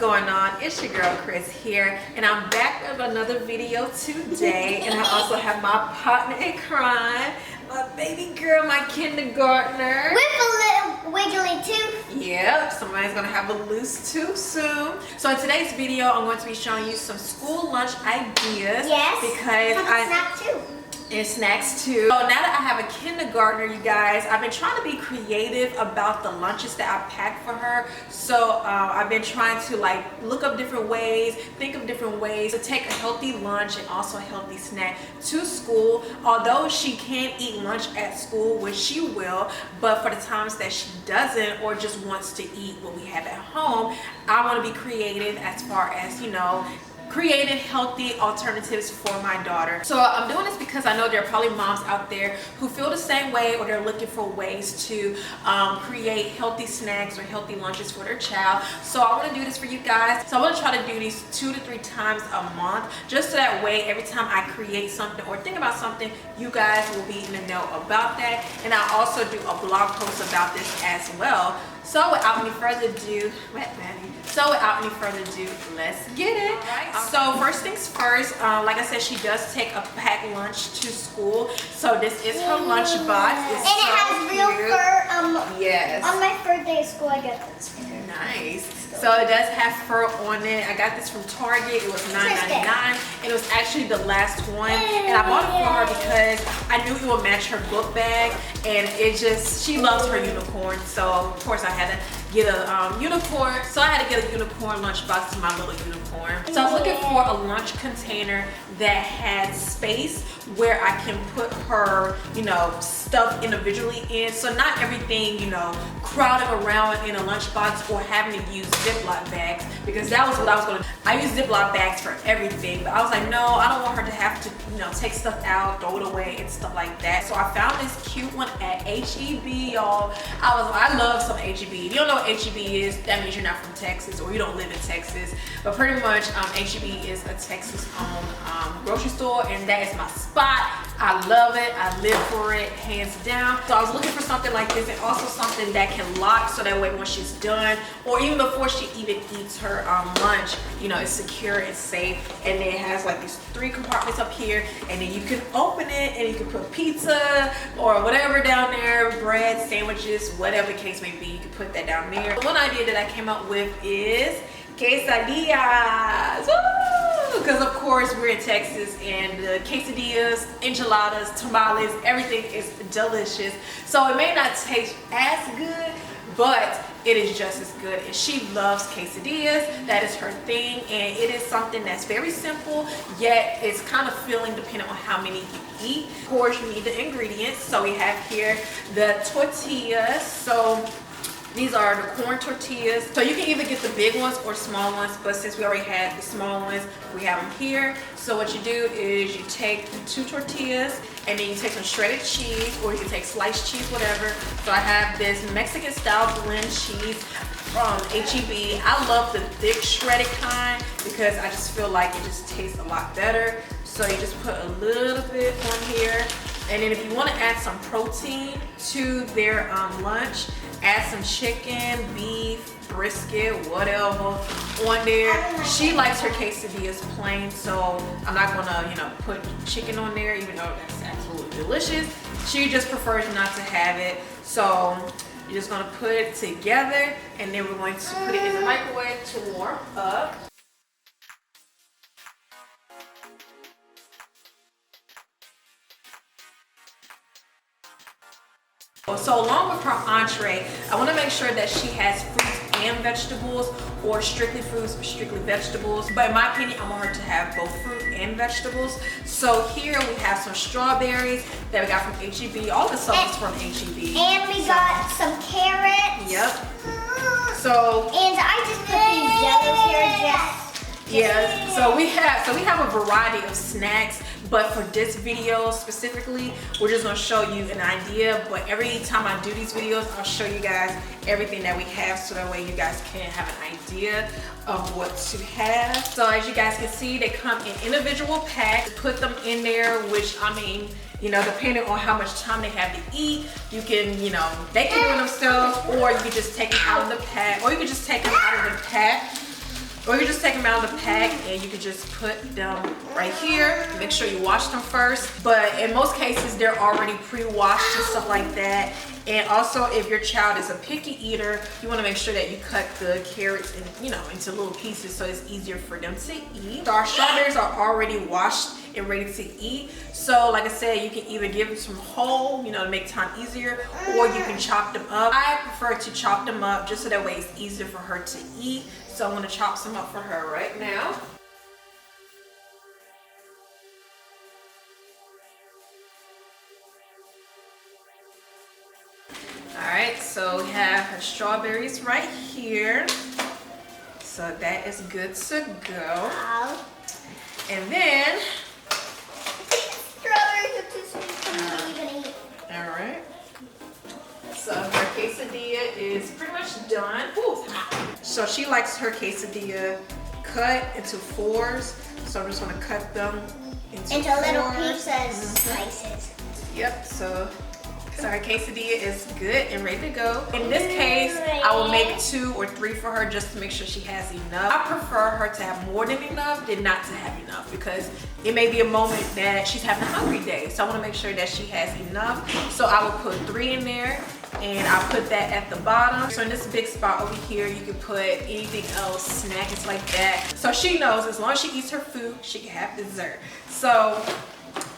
going on? It's your girl Chris here, and I'm back with another video today. And I also have my partner in crime, my baby girl, my kindergartner. With a little wiggly tooth. Yep, somebody's gonna have a loose tooth soon. So in today's video, I'm going to be showing you some school lunch ideas. Yes. Because snack too. And snacks too. So now that I have a kindergartner, you guys, I've been trying to be creative about the lunches that I pack for her. So I've been trying to like look up different ways, think of different ways to take a healthy lunch and also a healthy snack to school. Although she can eat lunch at school, which she will, but for the times that she doesn't or just wants to eat what we have at home, I want to be creative as far as, you know, creating healthy alternatives for my daughter. So I'm doing this because I know there are probably moms out there who feel the same way, or they're looking for ways to create healthy snacks or healthy lunches for their child. So I want to do this for you guys. So I want to try to do these 2 to 3 times a month, just so that way every time I create something or think about something, you guys will be in the know about that. And I also do a blog post about this as well. So without any further ado, let's get it. Alright, so first things first, like I said, she does take a packed lunch to school. So this is her lunch box. It's and it has real fur. Yes. On my first day of school, I got this. Nice. So it does have fur on it. I got this from Target. It was $9.99, and it was actually the last one. And I bought it for her because I knew it would match her book bag, and it just, she loves her unicorn. So of course I had to get a unicorn. So I had to get a unicorn lunchbox to my little unicorn. So I was looking for a lunch container that had space where I can put her, you know, stuff individually in. So not everything, you know, crowding around in a lunchbox or having to use Ziploc bags, because that was what I was going to do. I use Ziploc bags for everything, but I was like, no, I don't want her to have to, you know, take stuff out, throw it away and stuff like that. So I found this cute one at HEB, y'all. I love some HEB. If you don't know what HEB is, that means you're not from Texas or you don't live in Texas. But pretty much HEB is a Texas-owned grocery store, and that is my spot. I love it. I live for it, hands down. So I was looking for something like this, and also something that can lock, so that way when she's done, or even before she even eats her lunch, you know, it's secure and safe. And then it has like these 3 compartments up here, and then you can open it and you can put pizza or whatever down there, bread, sandwiches, whatever the case may be, you can put that down there. One idea that I came up with is quesadillas. Because of course we're in Texas, and the quesadillas, enchiladas, tamales, everything is delicious. So it may not taste as good, but it is just as good. And she loves quesadillas. That is her thing, and it is something that's very simple, yet it's kind of filling depending on how many you eat. Of course, you need the ingredients. So we have here the tortillas. So these are the corn tortillas. So you can either get the big ones or small ones, but since we already had the small ones, we have them here. So what you do is you take 2 tortillas, and then you take some shredded cheese, or you can take sliced cheese, whatever. So I have this Mexican style blend cheese from HEB. I love the thick shredded kind because I just feel like it just tastes a lot better. So you just put a little bit on here. And then if you want to add some protein to their lunch, add some chicken, beef, brisket, whatever on there. She likes her quesadillas plain, so I'm not gonna, you know, put chicken on there, even though that's absolutely delicious. She just prefers not to have it. So you're just gonna put it together, and then we're going to put it in the microwave to warm up. So along with her entree, I want to make sure that she has fruits and vegetables, or strictly fruits or strictly vegetables. But in my opinion, I want her to have both fruit and vegetables. So here we have some strawberries that we got from HEB. All the stuff is from HEB. And we got some carrots. Yep. So and I just put these yellows here just. Yeah, so we have a variety of snacks, but for this video specifically, we're just gonna show you an idea. But every time I do these videos, I'll show you guys everything that we have, so that way you guys can have an idea of what to have. So as you guys can see, they come in individual packs. Put them in there, which I mean, you know, depending on how much time they have to eat, you can, you know, they can do it themselves, or you can just take them out of the pack, or you can just take them out of the pack Or you can just take them out of the pack and you can just put them right here. Make sure you wash them first. But in most cases, they're already pre-washed and stuff like that. And also, if your child is a picky eater, you want to make sure that you cut the carrots in, into little pieces so it's easier for them to eat. So our strawberries are already washed and ready to eat. So like I said, you can either give them some whole, to make time easier, or you can chop them up. I prefer to chop them up just so that way it's easier for her to eat. So I'm going to chop some up for her right now. Alright, so we have her strawberries right here. So that is good to go. And then strawberries are too sweet for me to even eat. Alright. So her quesadilla is pretty much done. Ooh. So she likes her quesadilla cut into fours. So I'm just going to cut them into little fours. pieces, slices. Yep, so our quesadilla is good and ready to go. In this case, I will make 2 or 3 for her just to make sure she has enough. I prefer her to have more than enough than not to have enough, because it may be a moment that she's having a hungry day. So I want to make sure that she has enough. So I will put 3 in there, and I'll put that at the bottom. So in this big spot over here, you can put anything else, snacks like that. So she knows as long as she eats her food, she can have dessert. So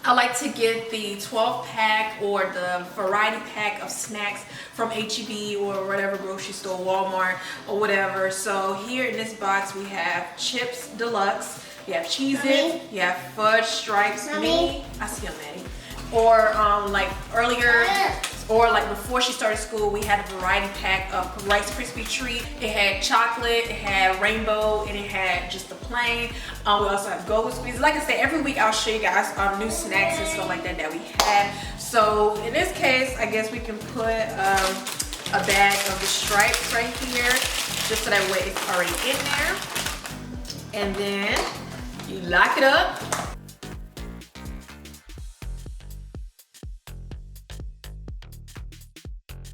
I like to get the 12 pack or the variety pack of snacks from HEB or whatever grocery store, Walmart or whatever. So here in this box we have Chips Deluxe, you have Cheez-It, you have Fudge Stripes Mini. I see them, Maddie. Or like earlier, or like before she started school, we had a variety pack of Rice Krispie Treat. It had chocolate, it had rainbow, and it had just the plain. We also have Go-Go Squeeze. Like I said, every week I'll show you guys new snacks and stuff like that that we have. So in this case, I guess we can put a bag of the stripes right here, just so that way it's already in there. And then you lock it up.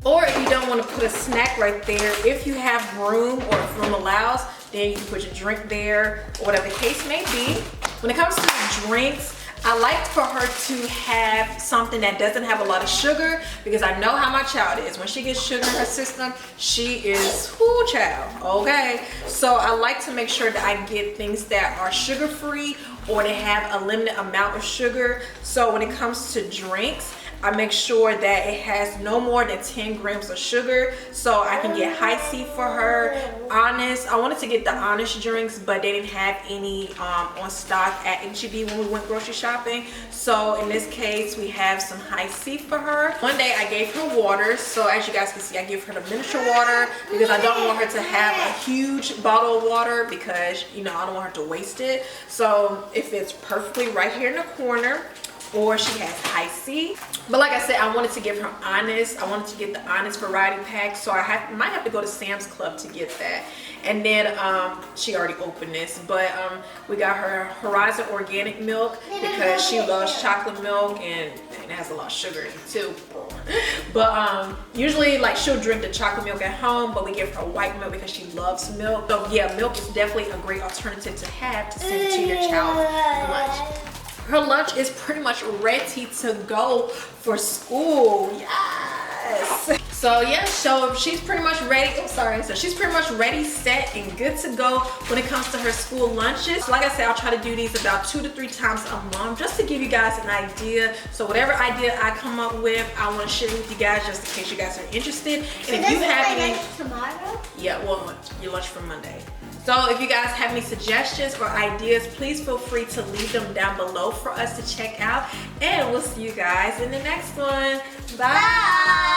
Or if you don't want to put a snack right there, if you have room or if room allows, then you can put your drink there or whatever the case may be. When it comes to drinks, I like for her to have something that doesn't have a lot of sugar, because I know how my child is. When she gets sugar in her system, she is, whoo child, okay? So I like to make sure that I get things that are sugar-free or they have a limited amount of sugar. So when it comes to drinks, I make sure that it has no more than 10 grams of sugar, so I can get High C for her. Honest, I wanted to get the Honest drinks, but they didn't have any on stock at HEB when we went grocery shopping. So in this case, we have some High C for her. One day I gave her water, so as you guys can see, I give her the miniature water because I don't want her to have a huge bottle of water, because I don't want her to waste it. So if it's perfectly right here in the corner, or she has High C. But like I said, I wanted to give her Honest. I wanted to get the Honest variety pack, so I might have to go to Sam's Club to get that. And then she already opened this, but we got her Horizon organic milk because she loves chocolate milk, and it has a lot of sugar in it too. But usually like she'll drink the chocolate milk at home, but we give her white milk because she loves milk. So yeah, milk is definitely a great alternative to have to send to your child's lunch. Her lunch is pretty much ready to go for school. Yes. So yeah, so she's pretty much ready. Oh, sorry. So she's pretty much ready, set, and good to go when it comes to her school lunches. So like I said, I'll try to do these about 2 to 3 times a month just to give you guys an idea. So whatever idea I come up with, I want to share with you guys just in case you guys are interested. And so if you have any, tomorrow? Yeah, well, your lunch for Monday. So if you guys have any suggestions or ideas, please feel free to leave them down below for us to check out. And we'll see you guys in the next one. Bye.